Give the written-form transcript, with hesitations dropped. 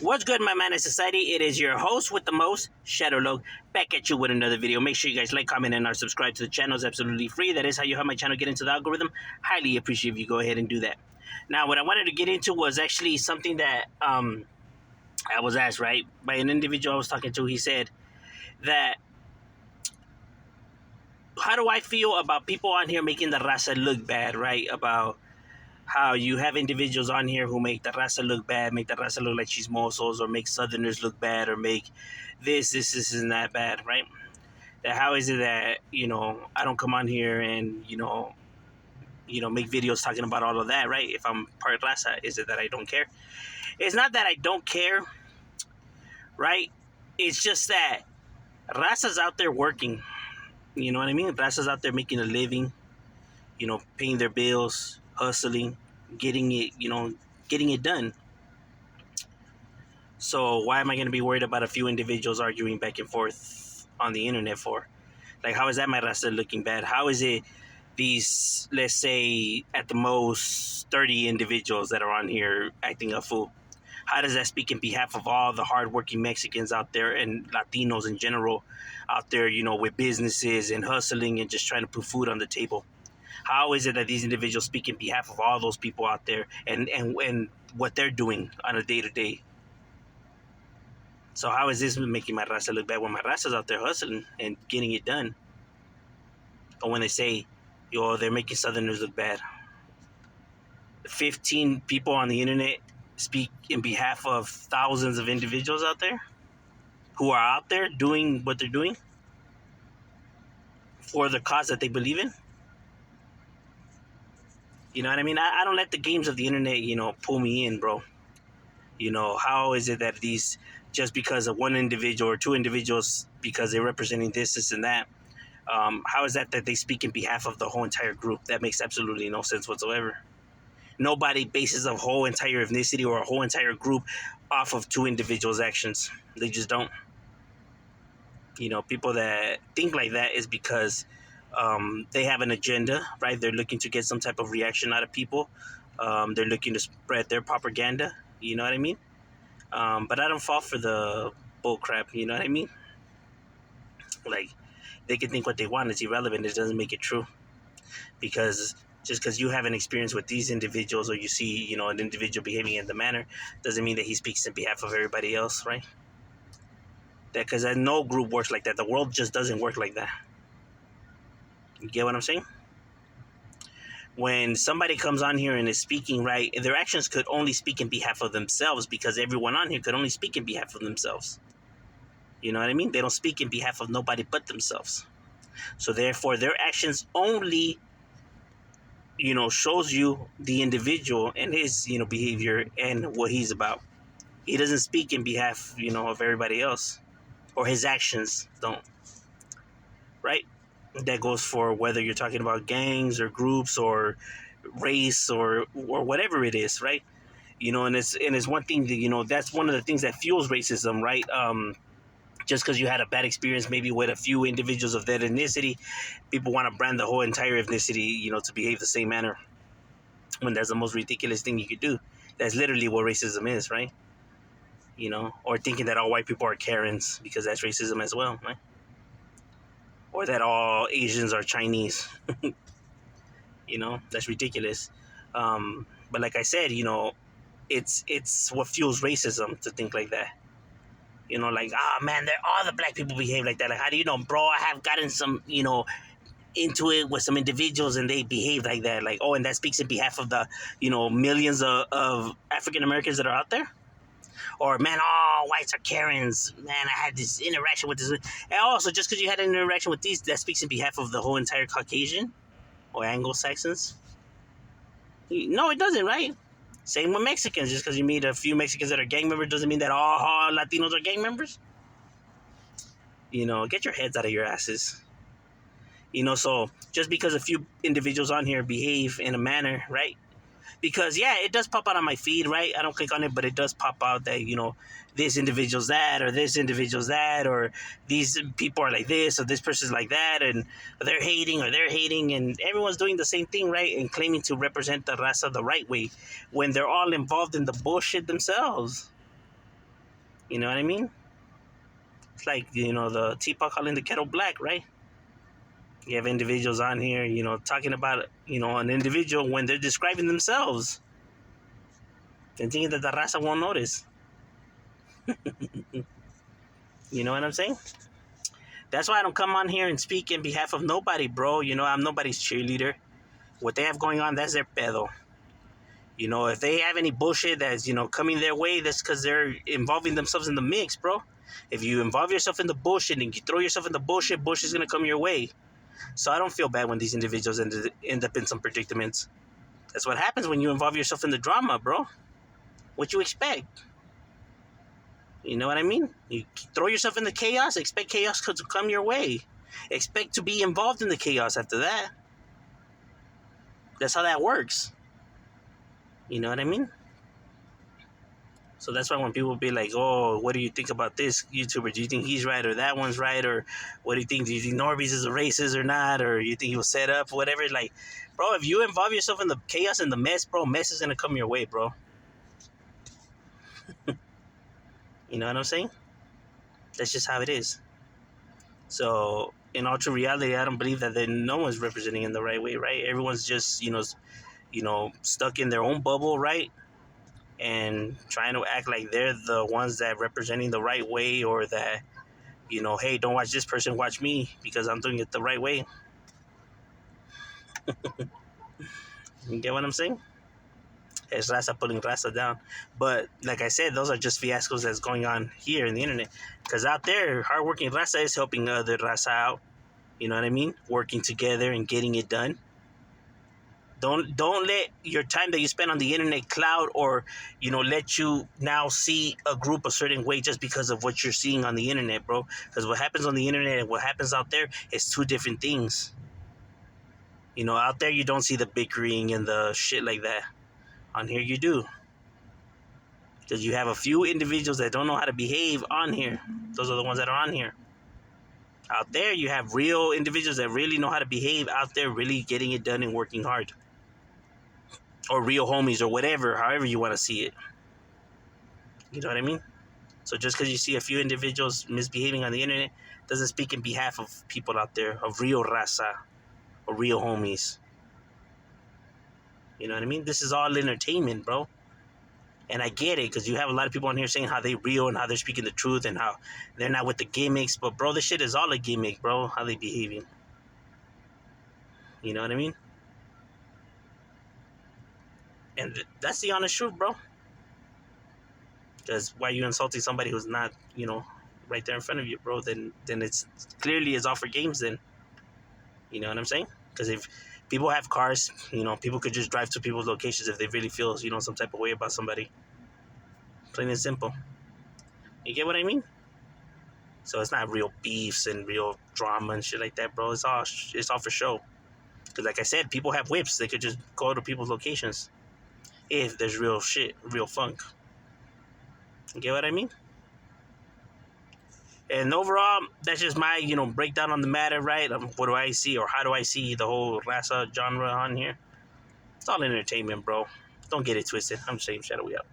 What's good, my man of society? It is your host with the most, Shadowlog, back at you with another video. Make sure you guys like, comment, and subscribe to the channel. It's absolutely free. That is how you help my channel get into the algorithm. Highly appreciate if you go ahead and do that. Now, what I wanted to get into was actually something that I was asked, right, by an individual I was talking to. He said that, how do I feel about people on here making the raza look bad, right? About how you have individuals on here who make the raza look bad, make the raza look like chismosos, or make Southerners look bad, or make this, and that bad, right? That how is it that, I don't come on here and, make videos talking about all of that, right? If I'm part raza, is it that I don't care? It's not that I don't care, right? It's just that raza's out there working, you know what I mean? Raza's out there making a living, paying their bills, hustling, getting it done. So why am I going to be worried about a few individuals arguing back and forth on the internet for? Like, how is that my raza looking bad? How is it these, let's say, at the most 30 individuals that are on here acting a fool? How does that speak in behalf of all the hardworking Mexicans out there and Latinos in general out there, with businesses and hustling and just trying to put food on the table? How is it that these individuals speak in behalf of all those people out there and what they're doing on a day-to-day? So how is this making my raza look bad when my raza's out there hustling and getting it done? Or when they say, they're making Southerners look bad. 15 people on the internet speak in behalf of thousands of individuals out there who are out there doing what they're doing for the cause that they believe in. You know what I mean? I don't let the games of the internet, pull me in, bro. How is it that these, just because of one individual or two individuals, because they're representing this and that, how is that they speak in behalf of the whole entire group? That makes absolutely no sense whatsoever. Nobody bases a whole entire ethnicity or a whole entire group off of two individuals' actions. They just don't. People that think like that is because they have an agenda, right? They're looking to get some type of reaction out of people. They're looking to spread their propaganda. You know what I mean? But I don't fall for the bull crap. You know what I mean? Like, they can think what they want. It's irrelevant. It doesn't make it true. Because just because you have an experience with these individuals, or you see, an individual behaving in the manner, doesn't mean that he speaks in behalf of everybody else, right? Because no group works like that. The world just doesn't work like that. You get what I'm saying? When somebody comes on here and is speaking, right, their actions could only speak in behalf of themselves, because everyone on here could only speak in behalf of themselves. You know what I mean? They don't speak in behalf of nobody but themselves. So therefore, their actions only, shows you the individual and his, behavior and what he's about. He doesn't speak in behalf, of everybody else, or his actions don't, right? That goes for whether you're talking about gangs or groups or race or whatever it is, right? And it's one thing that, that's one of the things that fuels racism, right? Just because you had a bad experience maybe with a few individuals of that ethnicity, people want to brand the whole entire ethnicity, to behave the same manner, when that's the most ridiculous thing you could do. That's literally what racism is, right? Or thinking that all white people are Karens, because that's racism as well, right? Or that all Asians are Chinese. That's ridiculous. But like I said, it's what fuels racism to think like that. Like, man, all the black people behave like that. Like, how do you know, bro? I have gotten some, into it with some individuals and they behave like that. Like, and that speaks in behalf of the, millions of African Americans that are out there. Or, man, all whites are Karens. Man, I had this interaction with this. And also, just because you had an interaction with these, that speaks in behalf of the whole entire Caucasian or Anglo-Saxons. No, it doesn't, right? Same with Mexicans. Just because you meet a few Mexicans that are gang members doesn't mean that all Latinos are gang members. Get your heads out of your asses. So just because a few individuals on here behave in a manner, right? Because, yeah, it does pop out on my feed, right? I don't click on it, but it does pop out that, this individual's that, or this individual's that, or these people are like this, or this person's like that, and they're hating, and everyone's doing the same thing, right? And claiming to represent the raza the right way when they're all involved in the bullshit themselves. You know what I mean? It's like, the teapot calling the kettle black, right? You have individuals on here, talking about, an individual when they're describing themselves and thinking that the raza won't notice. You know what I'm saying? That's why I don't come on here and speak in behalf of nobody, bro. I'm nobody's cheerleader. What they have going on, that's their pedo. If they have any bullshit that's, coming their way, that's because they're involving themselves in the mix, bro. If you involve yourself in the bullshit and you throw yourself in the bullshit, bullshit's going to come your way. So I don't feel bad when these individuals end up in some predicaments. That's what happens when you involve yourself in the drama, bro. What you expect? You know what I mean? You throw yourself in the chaos, expect chaos to come your way. Expect to be involved in the chaos after that. That's how that works. You know what I mean? So that's why when people be like, oh, what do you think about this YouTuber? Do you think he's right or that one's right? Or what do you think? Do you think Norby's is a racist or not? Or you think he was set up? Whatever. Like, bro, if you involve yourself in the chaos and the mess, bro, mess is going to come your way, bro. You know what I'm saying? That's just how it is. So in all true reality, I don't believe that no one's representing in the right way, right? Everyone's just, stuck in their own bubble, right? And trying to act like they're the ones that representing the right way, or that, hey, don't watch this person, watch me because I'm doing it the right way. You get what I'm saying? It's raza pulling raza down. But like I said, those are just fiascos that's going on here in the internet. Because out there, hardworking raza is helping other raza out. You know what I mean? Working together and getting it done. Don't let your time that you spend on the internet cloud, or let you now see a group a certain way just because of what you're seeing on the internet, bro. Because what happens on the internet and what happens out there is two different things. Out there you don't see the bickering and the shit like that. On here you do. Because you have a few individuals that don't know how to behave on here. Those are the ones that are on here. Out there you have real individuals that really know how to behave out there, really getting it done and working hard. Or real homies, or whatever, however you want to see it. You know what I mean? So just because you see a few individuals misbehaving on the internet doesn't speak in behalf of people out there, of real raza, or real homies. You know what I mean? This is all entertainment, bro. And I get it, because you have a lot of people on here saying how they real and how they're speaking the truth and how they're not with the gimmicks. But, bro, this shit is all a gimmick, bro, how they behaving. You know what I mean? And that's the honest truth, bro. Because why are you insulting somebody who's not, right there in front of you, bro? Then it's clearly it's all for games then. You know what I'm saying? Because if people have cars, people could just drive to people's locations if they really feel, some type of way about somebody. Plain and simple. You get what I mean? So it's not real beefs and real drama and shit like that, bro. It's all for show. Because like I said, people have whips. They could just go to people's locations if there's real shit, real funk. You get what I mean? And overall, that's just my, breakdown on the matter, right? What do I see, or how do I see the whole raza genre on here? It's all entertainment, bro. Don't get it twisted. I'm just saying, Shadow, we out.